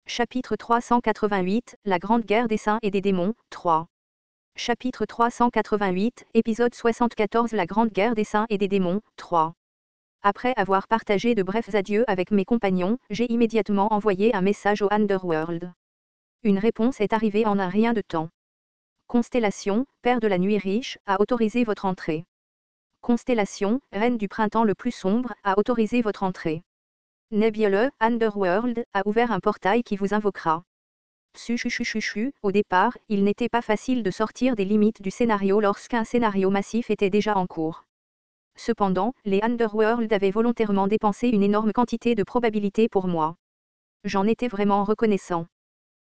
Chapitre 388, La Grande Guerre des Saints et des Démons, 3. Chapitre 388, épisode 74 La Grande Guerre des Saints et des Démons, 3. Après avoir partagé de brefs adieux avec mes compagnons, j'ai immédiatement envoyé un message au Underworld. Une réponse est arrivée en un rien de temps. Constellation, Père de la Nuit riche, a autorisé votre entrée. Constellation, Reine du printemps le plus sombre, a autorisé votre entrée. Nebula, Underworld, a ouvert un portail qui vous invoquera. Chuchuchuchuchu, au départ, il n'était pas facile de sortir des limites du scénario lorsqu'un scénario massif était déjà en cours. Cependant, les Underworld avaient volontairement dépensé une énorme quantité de probabilités pour moi. J'en étais vraiment reconnaissant.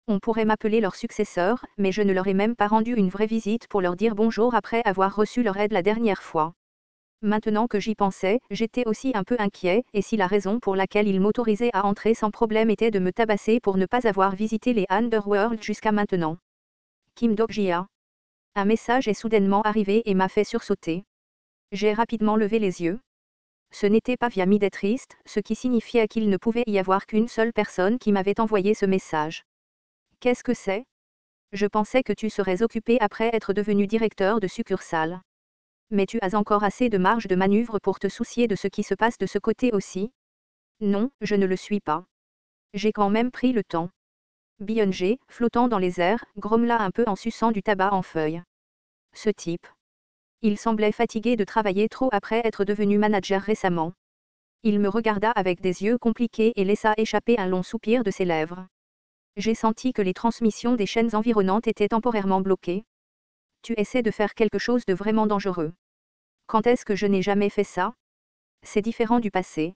On pourrait m'appeler leur successeur, mais je ne leur ai même pas rendu une vraie visite pour leur dire bonjour après avoir reçu leur aide la dernière fois. Maintenant que j'y pensais, j'étais aussi un peu inquiet, et si la raison pour laquelle ils m'autorisaient à entrer sans problème était de me tabasser pour ne pas avoir visité les Underworld jusqu'à maintenant. Kim Dok-jia. Un message est soudainement arrivé et m'a fait sursauter. J'ai rapidement levé les yeux. Ce n'était pas via Midetrist, ce qui signifiait qu'il ne pouvait y avoir qu'une seule personne qui m'avait envoyé ce message. Qu'est-ce que c'est ? Je pensais que tu serais occupé après être devenu directeur de succursale. Mais tu as encore assez de marge de manœuvre pour te soucier de ce qui se passe de ce côté aussi ? Non, je ne le suis pas. J'ai quand même pris le temps. Beyoncé, flottant dans les airs, grommela un peu en suçant du tabac en feuilles. Ce type. Il semblait fatigué de travailler trop après être devenu manager récemment. Il me regarda avec des yeux compliqués et laissa échapper un long soupir de ses lèvres. J'ai senti que les transmissions des chaînes environnantes étaient temporairement bloquées. Tu essaies de faire quelque chose de vraiment dangereux. Quand est-ce que je n'ai jamais fait ça ? C'est différent du passé.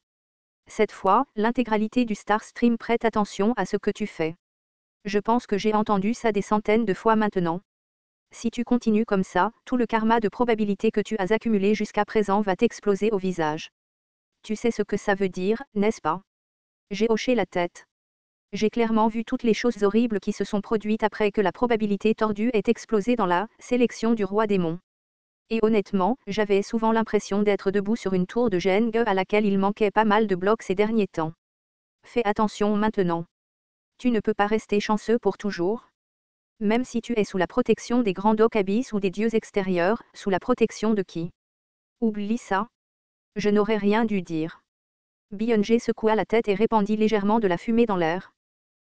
Cette fois, l'intégralité du Starstream prête attention à ce que tu fais. Je pense que j'ai entendu ça des centaines de fois maintenant. Si tu continues comme ça, tout le karma de probabilité que tu as accumulé jusqu'à présent va t'exploser au visage. Tu sais ce que ça veut dire, n'est-ce pas ? J'ai hoché la tête. J'ai clairement vu toutes les choses horribles qui se sont produites après que la probabilité tordue ait explosé dans la sélection du roi démon. Et honnêtement, j'avais souvent l'impression d'être debout sur une tour de Geng à laquelle il manquait pas mal de blocs ces derniers temps. Fais attention maintenant. Tu ne peux pas rester chanceux pour toujours. Même si tu es sous la protection des grands Dok Abyss ou des dieux extérieurs, sous la protection de qui ? Oublie ça. Je n'aurais rien dû dire. Beyoncé secoua la tête et répandit légèrement de la fumée dans l'air.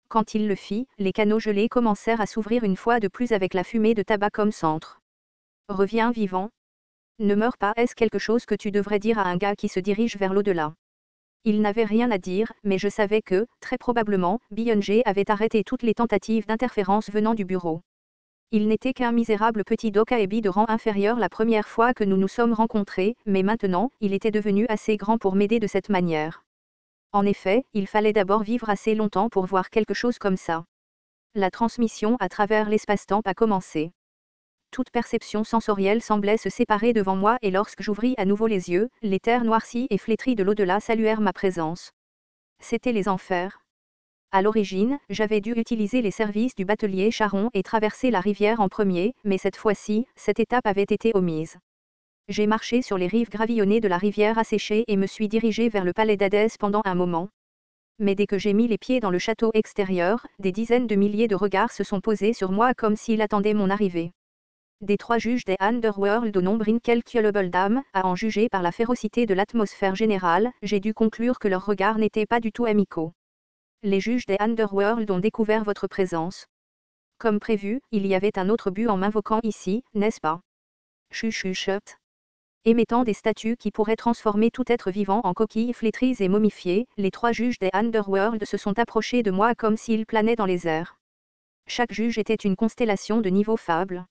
Quand il le fit, les canaux gelés commencèrent à s'ouvrir une fois de plus avec la fumée de tabac comme centre. Reviens vivant. Ne meurs pas, est-ce quelque chose que tu devrais dire à un gars qui se dirige vers l'au-delà ? Il n'avait rien à dire, mais je savais que, très probablement, Beyoncé avait arrêté toutes les tentatives d'interférence venant du bureau. Il n'était qu'un misérable petit Dokaebi de rang inférieur la première fois que nous nous sommes rencontrés, mais maintenant, il était devenu assez grand pour m'aider de cette manière. En effet, il fallait d'abord vivre assez longtemps pour voir quelque chose comme ça. La transmission à travers l'espace-temps a commencé. Toute perception sensorielle semblait se séparer devant moi et lorsque j'ouvris à nouveau les yeux, les terres noircies et flétries de l'au-delà saluèrent ma présence. C'étaient les enfers. À l'origine, j'avais dû utiliser les services du batelier Charon et traverser la rivière en premier, mais cette fois-ci, cette étape avait été omise. J'ai marché sur les rives gravillonnées de la rivière asséchée et me suis dirigé vers le palais d'Hadès pendant un moment. Mais dès que j'ai mis les pieds dans le château extérieur, des dizaines de milliers de regards se sont posés sur moi comme s'ils attendaient mon arrivée. Des 3 juges des Underworld au nombre incalculable d'âmes, à en juger par la férocité de l'atmosphère générale, j'ai dû conclure que leurs regards n'étaient pas du tout amicaux. Les juges des Underworld ont découvert votre présence. Comme prévu, il y avait un autre but en m'invoquant ici, n'est-ce pas ? Chuchuchote. Émettant des statues qui pourraient transformer tout être vivant en coquilles flétries et momifiées, les 3 juges des Underworld se sont approchés de moi comme s'ils planaient dans les airs. Chaque juge était une constellation de niveau fable.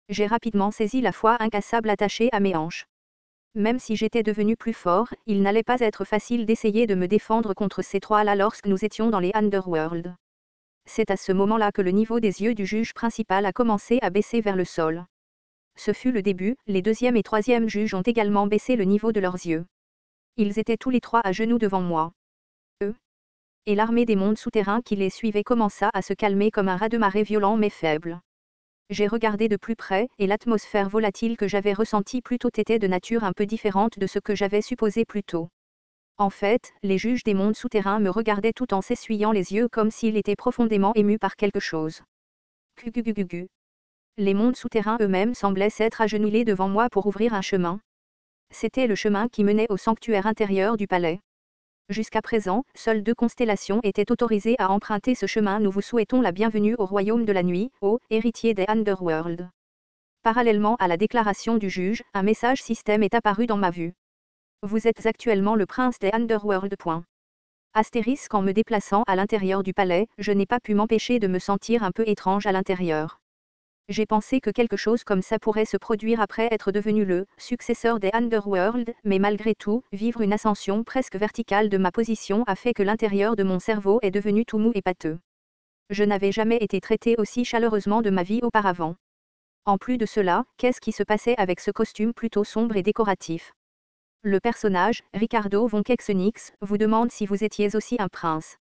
J'ai rapidement saisi la foi incassable attachée à mes hanches. Même si j'étais devenu plus fort, il n'allait pas être facile d'essayer de me défendre contre ces 3-là lorsque nous étions dans les Underworld. C'est à ce moment-là que le niveau des yeux du juge principal a commencé à baisser vers le sol. Ce fut le début, les 2e et 3e juges ont également baissé le niveau de leurs yeux. Ils étaient tous les 3 à genoux devant moi. Eux. Et l'armée des mondes souterrains qui les suivait commença à se calmer comme un raz-de-marée violent mais faible. J'ai regardé de plus près, et l'atmosphère volatile que j'avais ressentie plus tôt était de nature un peu différente de ce que j'avais supposé plus tôt. En fait, les juges des mondes souterrains me regardaient tout en s'essuyant les yeux comme s'ils étaient profondément émus par quelque chose. Gugugugugu. Les mondes souterrains eux-mêmes semblaient s'être agenouillés devant moi pour ouvrir un chemin. C'était le chemin qui menait au sanctuaire intérieur du palais. Jusqu'à présent, seules 2 constellations étaient autorisées à emprunter ce chemin. Nous vous souhaitons la bienvenue au royaume de la nuit, ô héritier des Underworld. Parallèlement à la déclaration du juge, un message système est apparu dans ma vue. Vous êtes actuellement le prince des Underworld. Astérisque. En me déplaçant à l'intérieur du palais, je n'ai pas pu m'empêcher de me sentir un peu étrange à l'intérieur. J'ai pensé que quelque chose comme ça pourrait se produire après être devenu le successeur des Underworld, mais malgré tout, vivre une ascension presque verticale de ma position a fait que l'intérieur de mon cerveau est devenu tout mou et pâteux. Je n'avais jamais été traité aussi chaleureusement de ma vie auparavant. En plus de cela, qu'est-ce qui se passait avec ce costume plutôt sombre et décoratif? Le personnage, Ricardo von Kexenix, vous demande si vous étiez aussi un prince.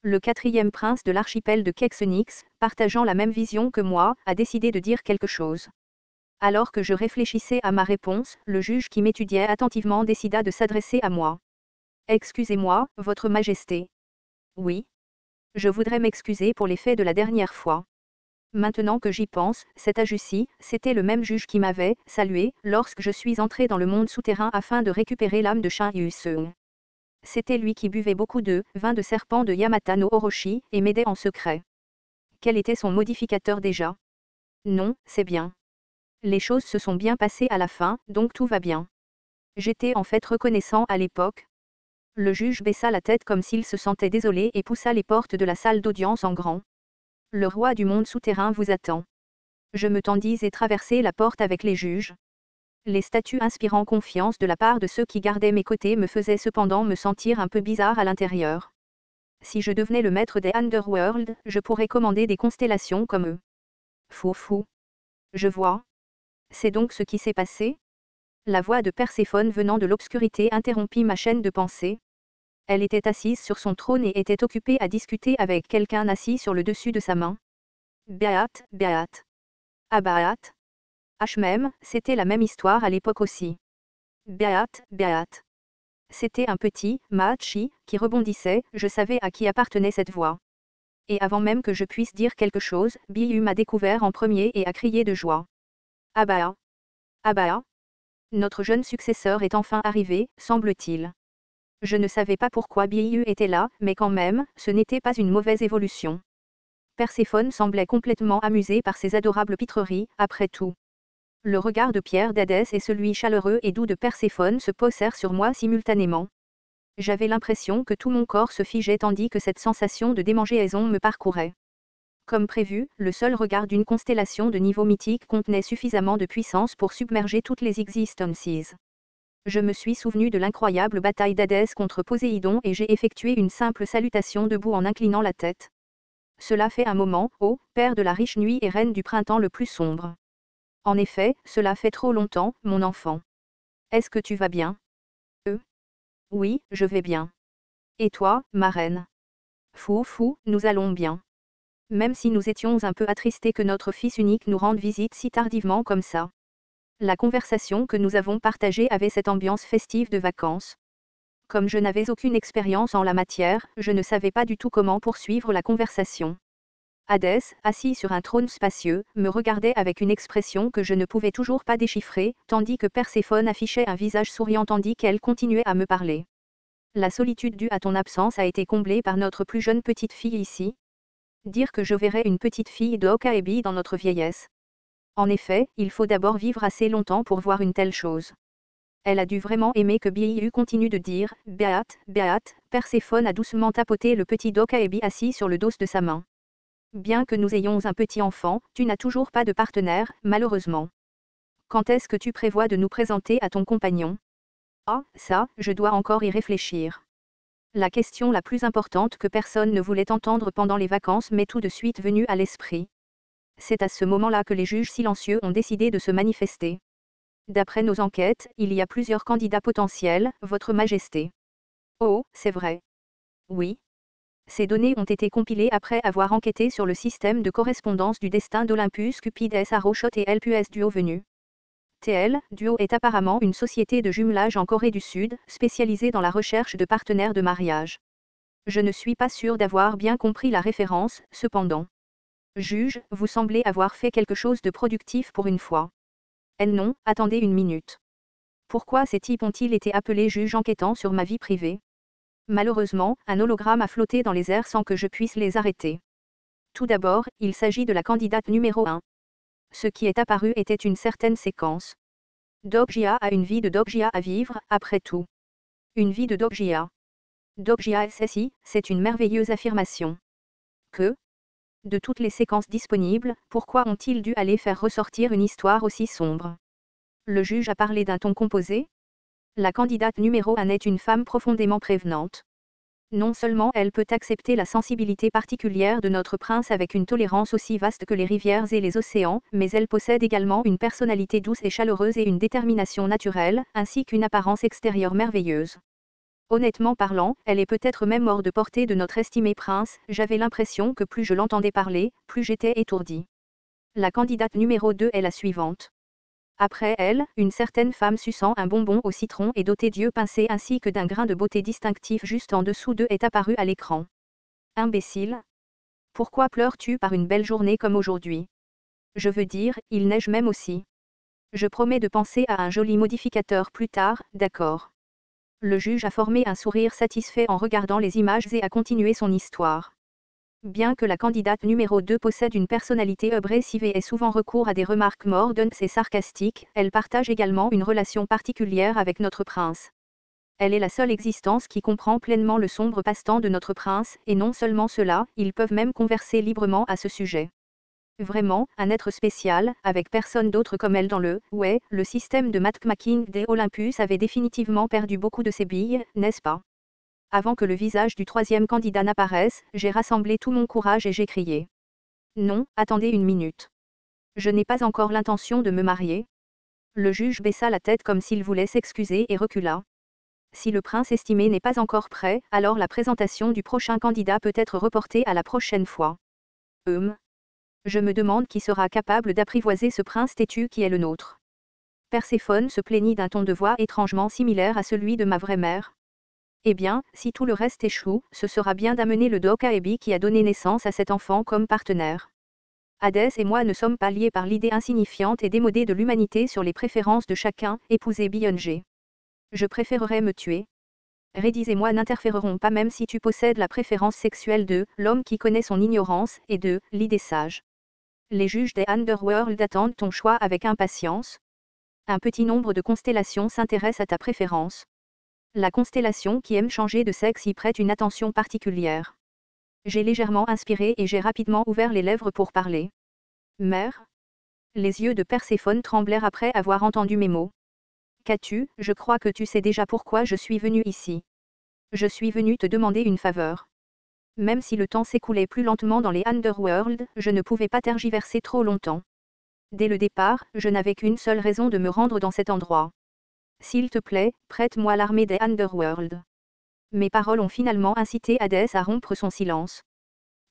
Le 4e prince de l'archipel de Kexenix, partageant la même vision que moi, a décidé de dire quelque chose. Alors que je réfléchissais à ma réponse, le juge qui m'étudiait attentivement décida de s'adresser à moi. Excusez-moi, Votre Majesté. Oui. Je voudrais m'excuser pour les faits de la dernière fois. Maintenant que j'y pense, cet Ajussi, c'était le même juge qui m'avait salué lorsque je suis entré dans le monde souterrain afin de récupérer l'âme de Shin Yu-seung. C'était lui qui buvait beaucoup de vin de serpent de Yamata no Orochi et m'aidait en secret. Quel était son modificateur déjà? Non, c'est bien. Les choses se sont bien passées à la fin, donc tout va bien. J'étais en fait reconnaissant à l'époque. Le juge baissa la tête comme s'il se sentait désolé et poussa les portes de la salle d'audience en grand. Le roi du monde souterrain vous attend. Je me tendis et traversai la porte avec les juges. Les statues inspirant confiance de la part de ceux qui gardaient mes côtés me faisaient cependant me sentir un peu bizarre à l'intérieur. Si je devenais le maître des Underworld, je pourrais commander des constellations comme eux. Fou. Je vois. C'est donc ce qui s'est passé? La voix de Perséphone venant de l'obscurité interrompit ma chaîne de pensée. Elle était assise sur son trône et était occupée à discuter avec quelqu'un assis sur le dessus de sa main. Beat. Ah Beat. Même, c'était la même histoire à l'époque aussi. Beat. C'était un petit Machi qui rebondissait, je savais à qui appartenait cette voix. Et avant même que je puisse dire quelque chose, Biu m'a découvert en premier et a crié de joie. Abaa. Notre jeune successeur est enfin arrivé, semble-t-il. Je ne savais pas pourquoi Biu était là, mais quand même, ce n'était pas une mauvaise évolution. Perséphone semblait complètement amusée par ces adorables pitreries, après tout. Le regard de Pierre d'Hadès et celui chaleureux et doux de Perséphone se posèrent sur moi simultanément. J'avais l'impression que tout mon corps se figeait tandis que cette sensation de démangeaison me parcourait. Comme prévu, le seul regard d'une constellation de niveau mythique contenait suffisamment de puissance pour submerger toutes les existences. Je me suis souvenu de l'incroyable bataille d'Hadès contre Poséidon et j'ai effectué une simple salutation debout en inclinant la tête. Cela fait un moment, ô père de la riche nuit et reine du printemps le plus sombre. En effet, cela fait trop longtemps, mon enfant. Est-ce que tu vas bien? Oui, je vais bien. Et toi, ma reine? Fou, nous allons bien. Même si nous étions un peu attristés que notre fils unique nous rende visite si tardivement comme ça. La conversation que nous avons partagée avait cette ambiance festive de vacances. Comme je n'avais aucune expérience en la matière, je ne savais pas du tout comment poursuivre la conversation. Hadès, assis sur un trône spacieux, me regardait avec une expression que je ne pouvais toujours pas déchiffrer, tandis que Perséphone affichait un visage souriant tandis qu'elle continuait à me parler. La solitude due à ton absence a été comblée par notre plus jeune petite fille ici. Dire que je verrai une petite fille de Okaebi dans notre vieillesse. En effet, il faut d'abord vivre assez longtemps pour voir une telle chose. Elle a dû vraiment aimer que Biu continue de dire « Beat », Perséphone a doucement tapoté le petit Okaebi assis sur le dos de sa main. Bien que nous ayons un petit enfant, tu n'as toujours pas de partenaire, malheureusement. Quand est-ce que tu prévois de nous présenter à ton compagnon? Ah, ça, je dois encore y réfléchir. La question la plus importante que personne ne voulait entendre pendant les vacances m'est tout de suite venue à l'esprit. C'est à ce moment-là que les juges silencieux ont décidé de se manifester. D'après nos enquêtes, il y a plusieurs candidats potentiels, Votre Majesté. Oh, c'est vrai. Oui. Ces données ont été compilées après avoir enquêté sur le système de correspondance du destin d'Olympus Cupides à Rochotte et Elpues du Haut Venu. TL, Duo est apparemment une société de jumelage en Corée du Sud, spécialisée dans la recherche de partenaires de mariage. Je ne suis pas sûr d'avoir bien compris la référence, cependant. Juge, vous semblez avoir fait quelque chose de productif pour une fois. Non, attendez une minute. Pourquoi ces types ont-ils été appelés juges enquêtant sur ma vie privée? Malheureusement, un hologramme a flotté dans les airs sans que je puisse les arrêter. Tout d'abord, il s'agit de la candidate numéro 1. Ce qui est apparu était une certaine séquence. Dogjia a une vie de Dogjia à vivre, après tout. Une vie de Dogjia. Dogjia SSI, c'est une merveilleuse affirmation. Que? De toutes les séquences disponibles, pourquoi ont-ils dû aller faire ressortir une histoire aussi sombre? Le juge a parlé d'un ton composé? La candidate numéro 1 est une femme profondément prévenante. Non seulement elle peut accepter la sensibilité particulière de notre prince avec une tolérance aussi vaste que les rivières et les océans, mais elle possède également une personnalité douce et chaleureuse et une détermination naturelle, ainsi qu'une apparence extérieure merveilleuse. Honnêtement parlant, elle est peut-être même hors de portée de notre estimé prince, j'avais l'impression que plus je l'entendais parler, plus j'étais étourdi. La candidate numéro 2 est la suivante. Après elle, une certaine femme suçant un bonbon au citron et dotée d'yeux pincés ainsi que d'un grain de beauté distinctif juste en dessous d'eux est apparue à l'écran. Imbécile. Pourquoi pleures-tu par une belle journée comme aujourd'hui? Je veux dire, il neige même aussi. Je promets de penser à un joli modificateur plus tard, d'accord. Le juge a formé un sourire satisfait en regardant les images et a continué son histoire. Bien que la candidate numéro 2 possède une personnalité agressive et ait souvent recours à des remarques mordantes et sarcastiques, elle partage également une relation particulière avec notre prince. Elle est la seule existence qui comprend pleinement le sombre passe-temps de notre prince, et non seulement cela, ils peuvent même converser librement à ce sujet. Vraiment, un être spécial, avec personne d'autre comme elle dans le système de matchmaking des Olympus avait définitivement perdu beaucoup de ses billes, n'est-ce pas? Avant que le visage du troisième candidat n'apparaisse, j'ai rassemblé tout mon courage et j'ai crié. Non, attendez une minute. Je n'ai pas encore l'intention de me marier. Le juge baissa la tête comme s'il voulait s'excuser et recula. Si le prince estimé n'est pas encore prêt, alors la présentation du prochain candidat peut être reportée à la prochaine fois. Je me demande qui sera capable d'apprivoiser ce prince têtu qui est le nôtre. Perséphone se plaignit d'un ton de voix étrangement similaire à celui de ma vraie mère. Eh bien, si tout le reste échoue, ce sera bien d'amener le doc Aebi qui a donné naissance à cet enfant comme partenaire. Hadès et moi ne sommes pas liés par l'idée insignifiante et démodée de l'humanité sur les préférences de chacun, épouser Beyoncé. Je préférerais me tuer. Redis et moi n'interférerons pas même si tu possèdes la préférence sexuelle de l'homme qui connaît son ignorance et de l'idée sage. Les juges des Underworld attendent ton choix avec impatience. Un petit nombre de constellations s'intéressent à ta préférence. La constellation qui aime changer de sexe y prête une attention particulière. J'ai légèrement inspiré et j'ai rapidement ouvert les lèvres pour parler. Mère? Les yeux de Perséphone tremblèrent après avoir entendu mes mots. Qu'as-tu? Je crois que tu sais déjà pourquoi je suis venue ici. Je suis venue te demander une faveur. Même si le temps s'écoulait plus lentement dans les Underworld, je ne pouvais pas tergiverser trop longtemps. Dès le départ, je n'avais qu'une seule raison de me rendre dans cet endroit. S'il te plaît, prête-moi l'armée des Underworld. Mes paroles ont finalement incité Hadès à rompre son silence.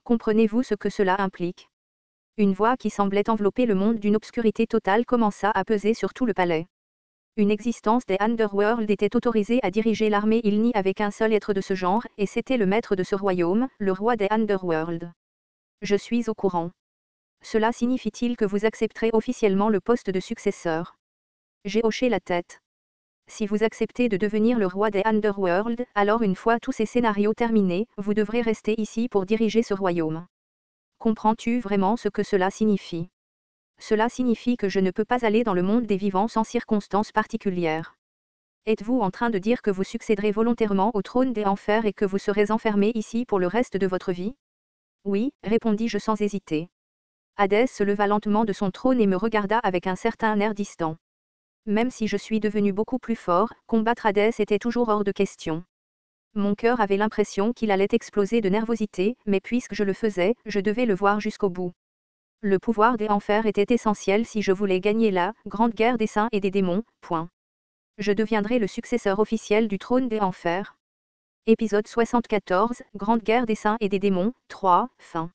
Comprenez-vous ce que cela implique? Une voix qui semblait envelopper le monde d'une obscurité totale commença à peser sur tout le palais. Une existence des Underworld était autorisée à diriger l'armée. Il n'y avait qu'un seul être de ce genre, et c'était le maître de ce royaume, le roi des Underworld. Je suis au courant. Cela signifie-t-il que vous accepterez officiellement le poste de successeur? J'ai hoché la tête. Si vous acceptez de devenir le roi des Underworld, alors une fois tous ces scénarios terminés, vous devrez rester ici pour diriger ce royaume. Comprends-tu vraiment ce que cela signifie? Cela signifie que je ne peux pas aller dans le monde des vivants sans circonstances particulières. Êtes-vous en train de dire que vous succéderez volontairement au trône des enfers et que vous serez enfermé ici pour le reste de votre vie? Oui, répondis-je sans hésiter. Hadès se leva lentement de son trône et me regarda avec un certain air distant. Même si je suis devenu beaucoup plus fort, combattre Hadès était toujours hors de question. Mon cœur avait l'impression qu'il allait exploser de nervosité, mais puisque je le faisais, je devais le voir jusqu'au bout. Le pouvoir des enfers était essentiel si je voulais gagner la grande guerre des saints et des démons, point. Je deviendrai le successeur officiel du trône des enfers. Épisode 74, Grande guerre des saints et des démons, 3, fin.